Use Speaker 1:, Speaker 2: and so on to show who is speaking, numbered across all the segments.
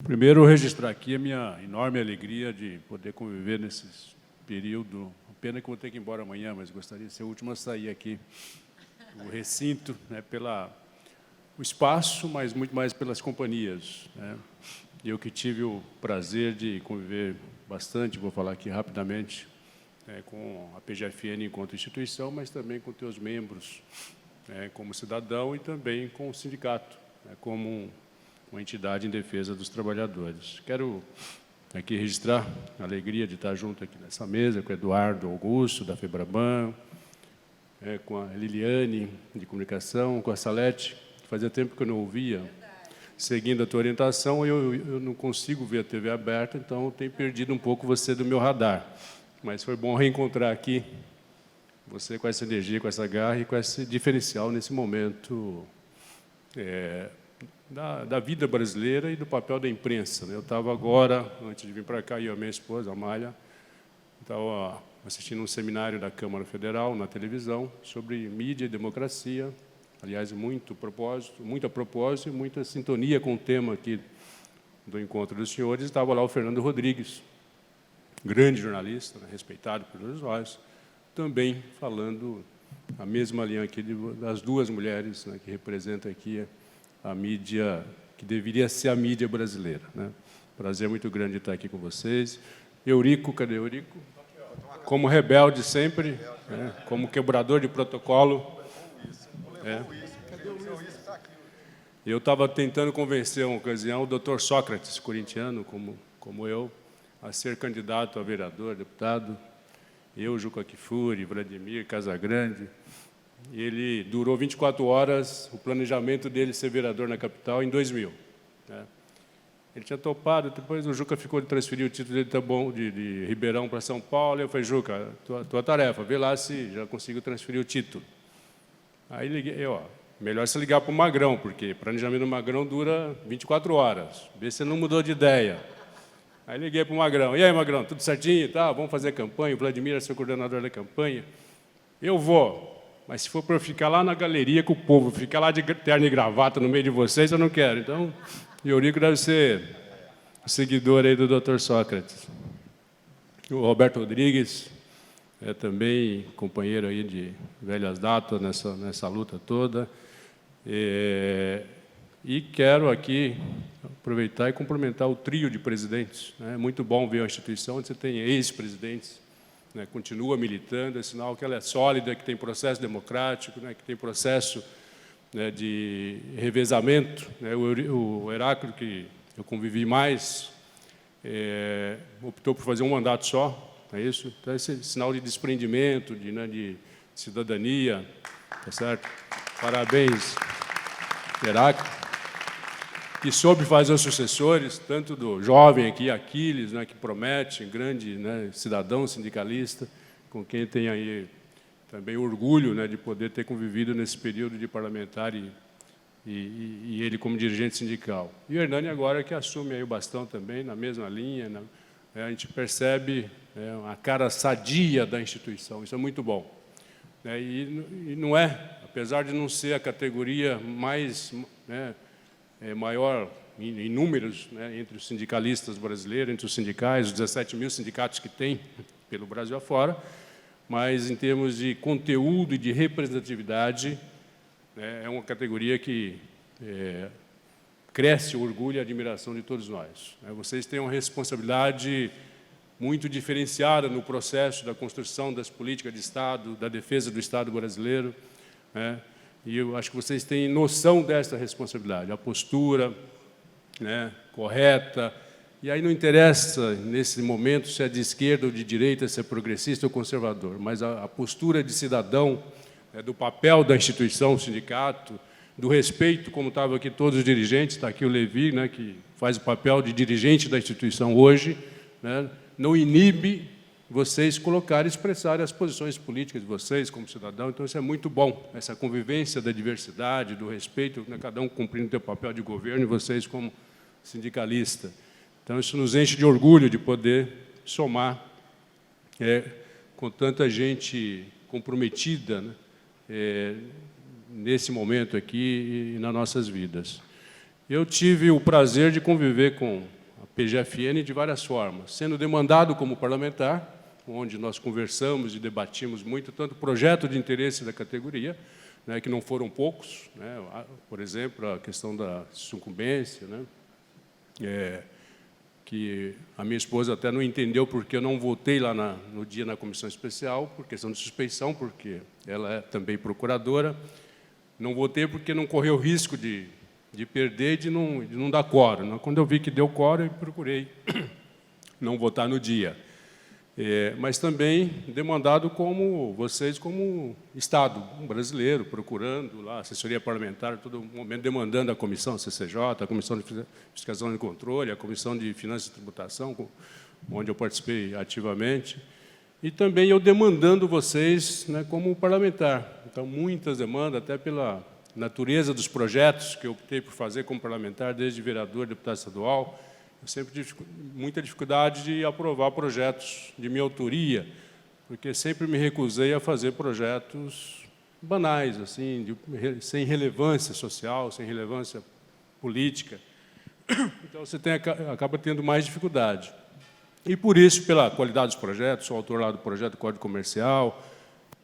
Speaker 1: Primeiro, registrar aqui a minha enorme alegria de poder conviver nesse período. Pena que eu vou ter que ir embora amanhã, mas gostaria de ser o último a sair aqui do recinto, né, o espaço, mas muito mais pelas companhias, né? Eu que tive o prazer de conviver bastante, vou falar aqui rapidamente, com a PGFN enquanto instituição, mas também com teus membros, como cidadão e também com o sindicato, como uma entidade em defesa dos trabalhadores. Quero aqui registrar a alegria de estar junto aqui nessa mesa com o Eduardo Augusto, da FEBRABAN, com a Liliane, de comunicação, com a Salete. Fazia tempo que eu não ouvia. Seguindo a tua orientação, eu não consigo ver a TV aberta, então eu tenho perdido um pouco você do meu radar. Mas foi bom reencontrar aqui você com essa energia, com essa garra e com esse diferencial nesse momento da vida brasileira e do papel da imprensa, né? Eu estava agora, antes de vir para cá, eu e a minha esposa, a Amália, estava assistindo um seminário da Câmara Federal, na televisão, sobre mídia e democracia. Aliás, muito a propósito e muita sintonia com o tema aqui do encontro dos senhores. Estava lá o Fernando Rodrigues, grande jornalista, né, respeitado por todos nós, também falando a mesma linha aqui das duas mulheres, né, que representam aqui a mídia, que deveria ser a mídia brasileira, né? Prazer muito grande de estar aqui com vocês. Eurico, cadê Eurico? Como rebelde sempre, como quebrador de protocolo. Eu estava tentando convencer, uma ocasião, o doutor Sócrates, corintiano, como eu, a ser candidato a vereador, deputado. Eu, Juca Kfouri, Vladimir Casagrande. Ele durou 24 horas, o planejamento dele ser vereador na capital, em 2000. Né? Ele tinha topado, depois o Juca ficou de transferir o título dele de Ribeirão para São Paulo. Eu falei, Juca, tua tarefa, vê lá se já conseguiu transferir o título. Aí liguei, melhor você ligar para o Magrão, porque planejamento do Magrão dura 24 horas. Vê se você não mudou de ideia. Aí liguei para o Magrão. E aí, Magrão, tudo certinho? Tá, vamos fazer a campanha. O Vladimir é seu coordenador da campanha. Eu vou, mas se for para eu ficar lá na galeria com o povo, ficar lá de terno e gravata no meio de vocês, eu não quero. Então, Eurico deve ser seguidor aí do Dr. Sócrates. O Roberto Rodrigues é também companheiro aí de velhas datas nessa luta toda. E quero aqui aproveitar e cumprimentar o trio de presidentes. É muito bom ver uma instituição onde você tem ex-presidentes, né, continua militando, é sinal que ela é sólida, que tem processo democrático, né, que tem processo, né, de revezamento. Né, o Heráclito, que eu convivi mais, optou por fazer um mandato só. É isso? Então, esse sinal de desprendimento, de cidadania, tá certo? Parabéns, Heráclito, que soube fazer os sucessores, tanto do jovem aqui, Aquiles, né, que promete, grande, né, cidadão sindicalista, com quem tem aí também orgulho, né, de poder ter convivido nesse período de parlamentar e ele como dirigente sindical. E o Hernani agora que assume aí o bastão também, na mesma linha, né? A gente percebe a cara sadia da instituição, isso é muito bom. E não apesar de não ser a categoria mais, maior em números, né, entre os sindicalistas brasileiros, entre os sindicais, os 17 mil sindicatos que tem pelo Brasil afora, mas em termos de conteúdo e de representatividade, é uma categoria que cresce o orgulho e a admiração de todos nós. Vocês têm uma responsabilidade muito diferenciada no processo da construção das políticas de Estado, da defesa do Estado brasileiro, né? E eu acho que vocês têm noção dessa responsabilidade, a postura, né, correta. E aí não interessa, nesse momento, se é de esquerda ou de direita, se é progressista ou conservador, mas a postura de cidadão, do papel da instituição, o sindicato, do respeito, como estavam aqui todos os dirigentes, está aqui o Levi, né, que faz o papel de dirigente da instituição hoje, né, não inibe vocês colocarem e expressarem as posições políticas de vocês como cidadão. Então, isso é muito bom, essa convivência da diversidade, do respeito, né, cada um cumprindo o seu papel de governo e vocês como sindicalista. Então, isso nos enche de orgulho de poder somar com tanta gente comprometida, né, nesse momento aqui e nas nossas vidas. Eu tive o prazer de conviver com PGFN de várias formas, sendo demandado como parlamentar, onde nós conversamos e debatimos muito, tanto o projeto de interesse da categoria, né, que não foram poucos, né, por exemplo, a questão da sucumbência, né, que a minha esposa até não entendeu porque eu não votei lá no dia na comissão especial, por questão de suspeição, porque ela é também procuradora. Não votei porque não correu risco de perder e de não dar quórum. Quando eu vi que deu quórum, eu procurei não votar no dia. Mas também demandado como vocês, como Estado brasileiro, procurando lá, assessoria parlamentar, todo momento demandando a comissão CCJ, a Comissão de Fiscalização e Controle, a Comissão de Finanças e Tributação, onde eu participei ativamente, e também eu demandando vocês, né, como parlamentar. Então, muitas demandas, até pela natureza dos projetos que eu optei por fazer como parlamentar, desde vereador, deputado estadual. Eu sempre tive muita dificuldade de aprovar projetos de minha autoria, porque sempre me recusei a fazer projetos banais, assim, sem relevância social, sem relevância política. Então, você acaba tendo mais dificuldade. E, por isso, pela qualidade dos projetos, sou autor lá do projeto do Código Comercial,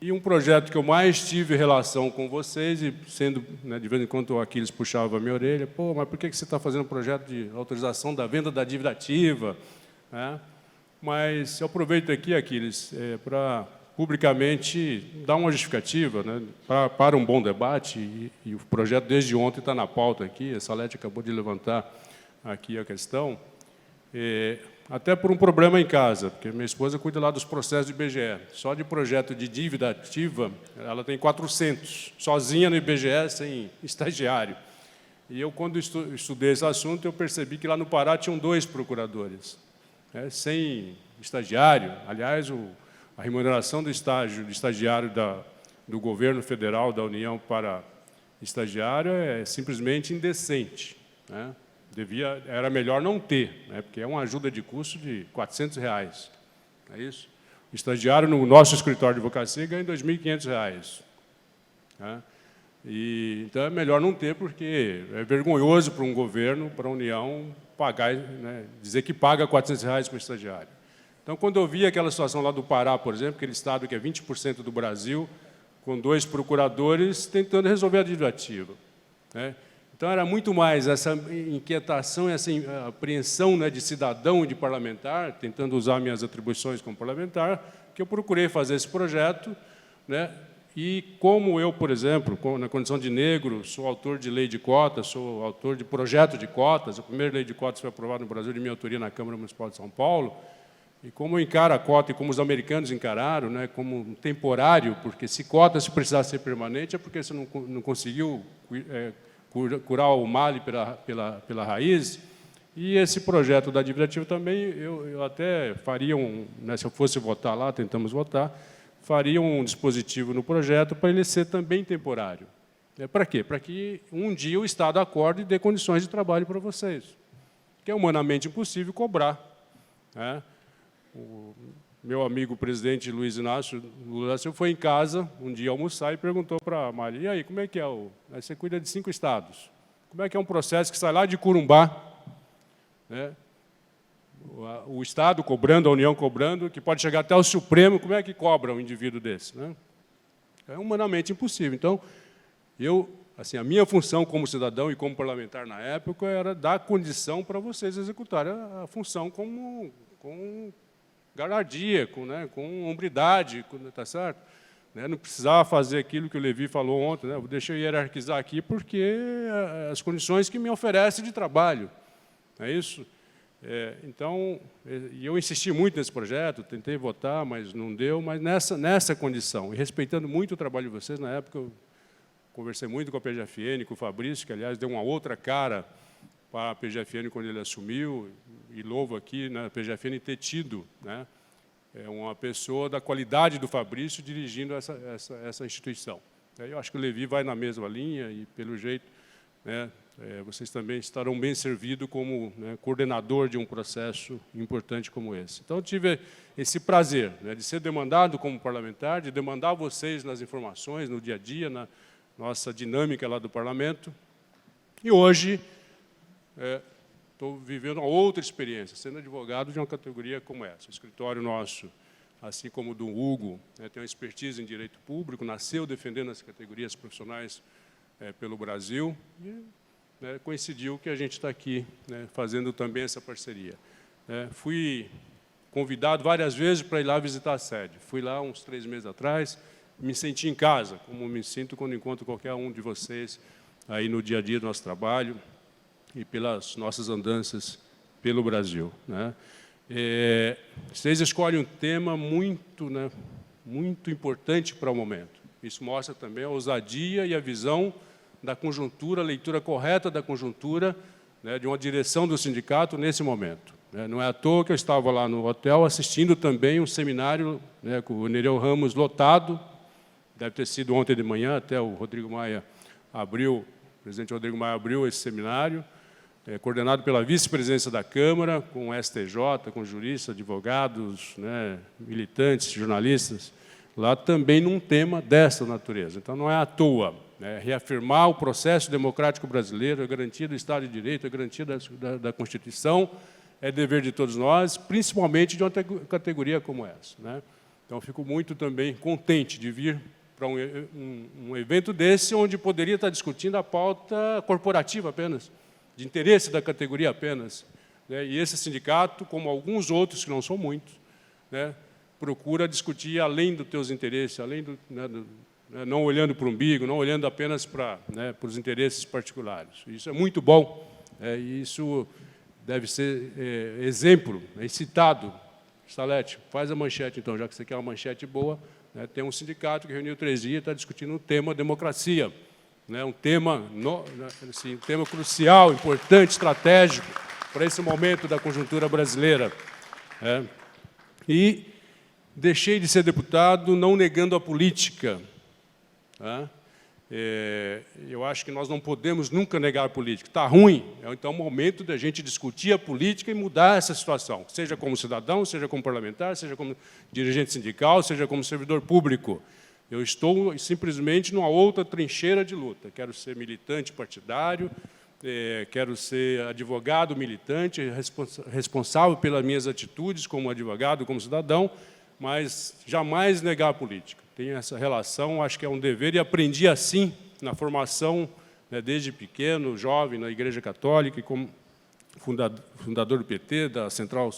Speaker 1: e um projeto que eu mais tive relação com vocês, e sendo, né, de vez em quando o Aquiles puxava a minha orelha, pô, mas por que você está fazendo um projeto de autorização da venda da dívida ativa? Né? Mas eu aproveito aqui, Aquiles, para publicamente dar uma justificativa, né, para um bom debate, e o projeto desde ontem está na pauta aqui, a Salete acabou de levantar aqui a questão, até por um problema em casa, porque minha esposa cuida lá dos processos do IBGE. Só de projeto de dívida ativa, ela tem 400, sozinha no IBGE, sem estagiário. E eu, quando estudei esse assunto, eu percebi que lá no Pará tinham 2 procuradores, né, sem estagiário. Aliás, a remuneração do estagiário do governo federal, da União, para estagiário é simplesmente indecente, né? Era melhor não ter, né, porque é uma ajuda de custo de R$ 400, é isso? O estagiário no nosso escritório de advocacia ganha R$ 2.500. Né? Então, é melhor não ter, porque é vergonhoso para um governo, para a União, pagar, né, dizer que paga R$ 400 para o estagiário. Então, quando eu vi aquela situação lá do Pará, por exemplo, aquele estado que é 20% do Brasil, com 2 procuradores tentando resolver a dívida ativa, né? Então, era muito mais essa inquietação, essa apreensão, né, de cidadão e de parlamentar, tentando usar minhas atribuições como parlamentar, que eu procurei fazer esse projeto, né, e como eu, por exemplo, na condição de negro, sou autor de lei de cotas, sou autor de projeto de cotas, a primeira lei de cotas foi aprovada no Brasil de minha autoria na Câmara Municipal de São Paulo, e como eu encaro a cota, e como os americanos encararam, né, como um temporário, porque se cota se precisar ser permanente, é porque você não conseguiu curar o mal pela raiz. E esse projeto da dívida ativa também, eu até faria né, se eu fosse votar lá, tentamos votar, faria um dispositivo no projeto para ele ser também temporário. Para quê? Para que um dia o Estado acorde e dê condições de trabalho para vocês, que é humanamente impossível cobrar, né? O meu amigo presidente Luiz Inácio Lula da Silva foi em casa um dia almoçar e perguntou para a Maria, e aí, como é que é? Você cuida de 5 estados. Como é que é um processo que sai lá de Corumbá, né, o Estado cobrando, a União cobrando, que pode chegar até o Supremo, como é que cobra um indivíduo desse? Né? É humanamente impossível. Então, assim, a minha função como cidadão e como parlamentar na época era dar condição para vocês executarem a função com galardia, com hombridade, tá certo? Né? Não precisava fazer aquilo que o Levi falou ontem, né? Deixa eu hierarquizar aqui, porque as condições que me oferecem de trabalho. É isso? Então, eu insisti muito nesse projeto, tentei votar, mas não deu, mas nessa condição, e respeitando muito o trabalho de vocês, na época eu conversei muito com a PGFN, com o Fabrício, que, aliás, deu uma outra cara para a PGFN quando ele assumiu, e louvo aqui, né, a PGFN ter tido, né, uma pessoa da qualidade do Fabrício dirigindo essa instituição. Eu acho que o Levi vai na mesma linha e, pelo jeito, né, vocês também estarão bem servidos como, né, coordenador de um processo importante como esse. Então, eu tive esse prazer, né, de ser demandado como parlamentar, de demandar vocês nas informações, no dia a dia, na nossa dinâmica lá do parlamento. E hoje, estou vivendo uma outra experiência, sendo advogado de uma categoria como essa. O escritório nosso, assim como o do Hugo, tem uma expertise em direito público, nasceu defendendo as categorias profissionais pelo Brasil, e coincidiu que a gente está aqui fazendo também essa parceria. Fui convidado várias vezes para ir lá visitar a sede. Fui lá uns 3 meses atrás, me senti em casa, como me sinto quando encontro qualquer um de vocês aí no dia a dia do nosso trabalho e pelas nossas andanças pelo Brasil. Vocês escolhem um tema muito importante para o momento. Isso mostra também a ousadia e a visão da conjuntura, a leitura correta da conjuntura, de uma direção do sindicato nesse momento. Não é à toa que eu estava lá no hotel assistindo também um seminário com o Nereu Ramos lotado, deve ter sido ontem de manhã, até o Rodrigo Maia abriu, o presidente Rodrigo Maia abriu esse seminário, coordenado pela vice-presidência da Câmara, com o STJ, com juristas, advogados, militantes, jornalistas, lá também num tema dessa natureza. Então, não é à toa. Reafirmar o processo democrático brasileiro, a garantia do Estado de Direito, a garantia da Constituição, é dever de todos nós, principalmente de uma categoria como essa. Então, fico muito também contente de vir para um evento desse, onde poderia estar discutindo a pauta corporativa apenas, de interesse da categoria apenas. E esse sindicato, como alguns outros, que não são muitos, procura discutir além dos teus interesses, além não olhando para o umbigo, não olhando apenas para os interesses particulares. Isso é muito bom, e isso deve ser exemplo, citado. Salete, faz a manchete, então, já que você quer uma manchete boa. Tem um sindicato que reuniu 3 dias e está discutindo um tema democracia, um tema crucial, importante, estratégico para esse momento da conjuntura brasileira. E deixei de ser deputado não negando a política. Eu acho que nós não podemos nunca negar a política. Está ruim, então é o momento da gente discutir a política e mudar essa situação, seja como cidadão, seja como parlamentar, seja como dirigente sindical, seja como servidor público. Eu estou simplesmente numa outra trincheira de luta. Quero ser militante partidário, quero ser advogado militante, responsável pelas minhas atitudes como advogado, como cidadão, mas jamais negar a política. Tenho essa relação, acho que é um dever, e aprendi assim, na formação, desde pequeno, jovem, na Igreja Católica, e como fundador do PT, da Central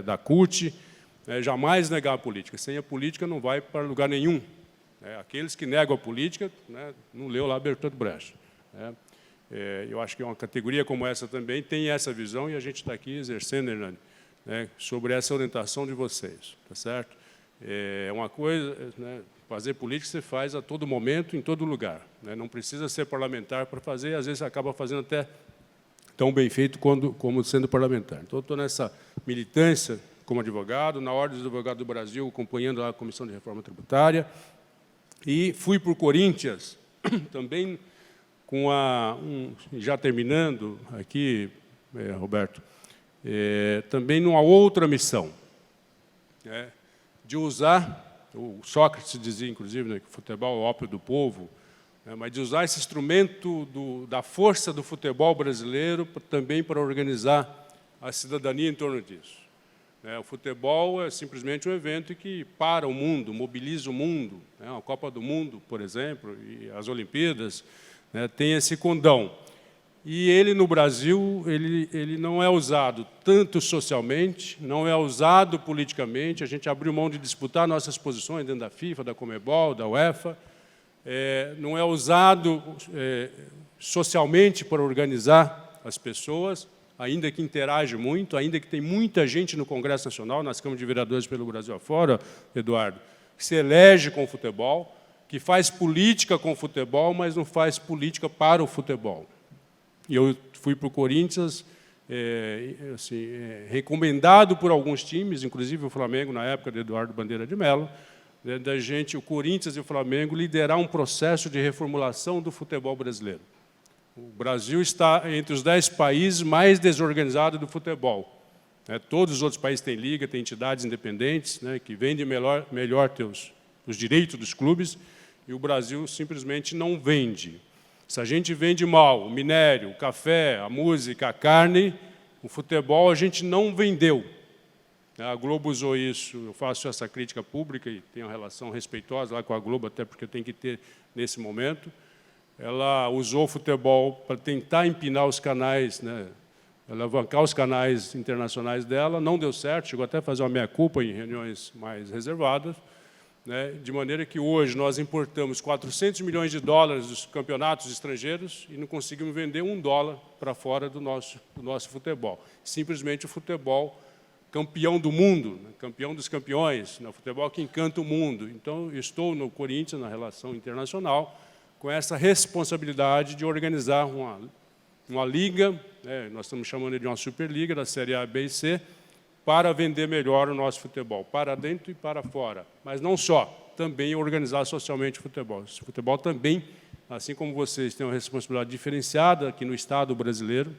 Speaker 1: da CUT, jamais negar a política. Sem a política não vai para lugar nenhum. Aqueles que negam a política, não leu lá Bertolt Brecht. Eu acho que uma categoria como essa também tem essa visão, e a gente está aqui exercendo, Hernani, sobre essa orientação de vocês, tá certo? É uma coisa, fazer política você faz a todo momento, em todo lugar. Não precisa ser parlamentar para fazer, às vezes você acaba fazendo até tão bem feito como sendo parlamentar. Então, estou nessa militância como advogado, na Ordem dos Advogados do Brasil, acompanhando a Comissão de Reforma Tributária, e fui para o Corinthians, também com já terminando aqui, Roberto, também numa outra missão, de usar, o Sócrates dizia, inclusive, que o futebol é o ópio do povo, mas de usar esse instrumento da força do futebol brasileiro também para organizar a cidadania em torno disso. O futebol é simplesmente um evento que para o mundo, mobiliza o mundo. A Copa do Mundo, por exemplo, e as Olimpíadas, tem esse condão. E ele, no Brasil, ele não é usado tanto socialmente, não é usado politicamente. A gente abriu mão de disputar nossas posições dentro da FIFA, da Conmebol, da UEFA. Não é usado socialmente para organizar as pessoas, ainda que interage muito, ainda que tem muita gente no Congresso Nacional, nas câmaras de vereadores pelo Brasil afora, Eduardo, que se elege com o futebol, que faz política com o futebol, mas não faz política para o futebol. E eu fui para o Corinthians, recomendado por alguns times, inclusive o Flamengo, na época de Eduardo Bandeira de Mello, o Corinthians e o Flamengo, liderar um processo de reformulação do futebol brasileiro. O Brasil está entre os 10 países mais desorganizados do futebol. Todos os outros países têm liga, têm entidades independentes, que vendem melhor os direitos dos clubes, e o Brasil simplesmente não vende. Se a gente vende mal o minério, o café, a música, a carne, o futebol a gente não vendeu. A Globo usou isso, eu faço essa crítica pública e tenho uma relação respeitosa lá com a Globo, até porque eu tenho que ter nesse momento. Ela usou o futebol para tentar empinar os canais, né, alavancar os canais internacionais dela, não deu certo, chegou até a fazer uma meia-culpa em reuniões mais reservadas, né, de maneira que hoje nós importamos 400 milhões de dólares dos campeonatos estrangeiros e não conseguimos vender $1 para fora do nosso futebol. Simplesmente o futebol campeão do mundo, né, campeão dos campeões, né, o futebol que encanta o mundo. Então, eu estou no Corinthians, na relação internacional, com essa responsabilidade de organizar uma liga, né, nós estamos chamando de uma Superliga, da Série A, B e C, para vender melhor o nosso futebol, para dentro e para fora. Mas não só, também organizar socialmente o futebol. O futebol também, assim como vocês têm uma responsabilidade diferenciada aqui no Estado brasileiro,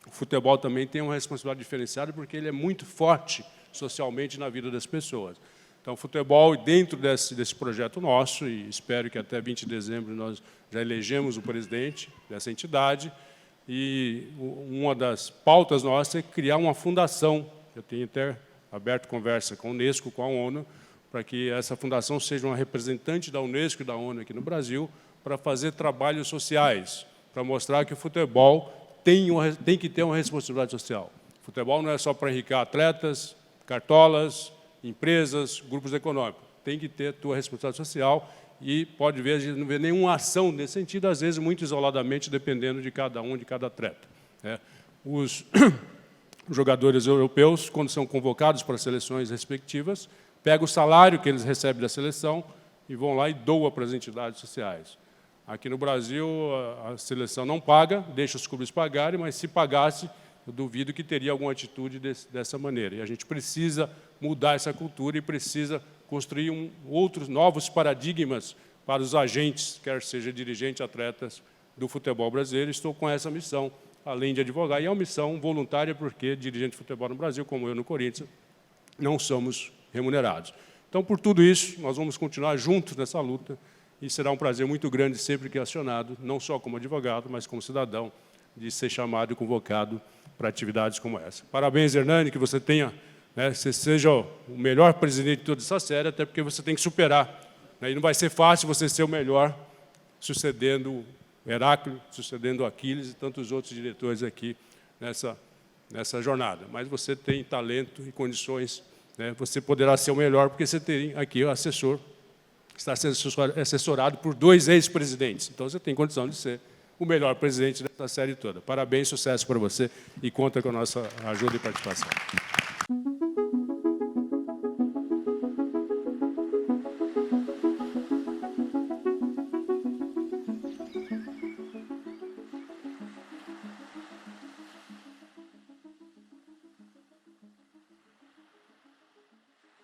Speaker 1: o futebol também tem uma responsabilidade diferenciada porque ele é muito forte socialmente na vida das pessoas. Então, o futebol, dentro desse projeto nosso, e espero que até 20 de dezembro nós já elegemos o presidente dessa entidade, e uma das pautas nossas é criar uma fundação. Eu tenho até aberto conversa com a Unesco, com a ONU, para que essa fundação seja uma representante da Unesco e da ONU aqui no Brasil, para fazer trabalhos sociais, para mostrar que o futebol tem que ter uma responsabilidade social. O futebol não é só para enriquecer atletas, cartolas, empresas, grupos econômicos. Tem que ter a tua responsabilidade social e pode ver, a gente não vê nenhuma ação nesse sentido, às vezes muito isoladamente, dependendo de cada um, de cada atleta. Os jogadores europeus, quando são convocados para as seleções respectivas, pegam o salário que eles recebem da seleção e vão lá e doam para as entidades sociais. Aqui no Brasil, a seleção não paga, deixa os clubes pagarem, mas se pagasse, eu duvido que teria alguma atitude dessa maneira. E a gente precisa mudar essa cultura e precisa construir outros novos paradigmas para os agentes, quer seja dirigentes, atletas do futebol brasileiro. Estou com essa missão, além de advogar, e é uma missão voluntária, porque dirigente de futebol no Brasil, como eu no Corinthians, não somos remunerados. Então, por tudo isso, nós vamos continuar juntos nessa luta, e será um prazer muito grande, sempre que acionado, não só como advogado, mas como cidadão, de ser chamado e convocado para atividades como essa. Parabéns, Hernani, que você tenha, né, você seja o melhor presidente de toda essa série, até porque você tem que superar. Né, e não vai ser fácil você ser o melhor, sucedendo Heráclito, sucedendo Aquiles e tantos outros diretores aqui nessa jornada. Mas você tem talento e condições, né, você poderá ser o melhor, porque você tem aqui o assessor, que está sendo assessorado por 2 ex-presidentes. Então, você tem condição de ser o melhor presidente dessa série toda. Parabéns, sucesso para você e conta com a nossa ajuda e participação.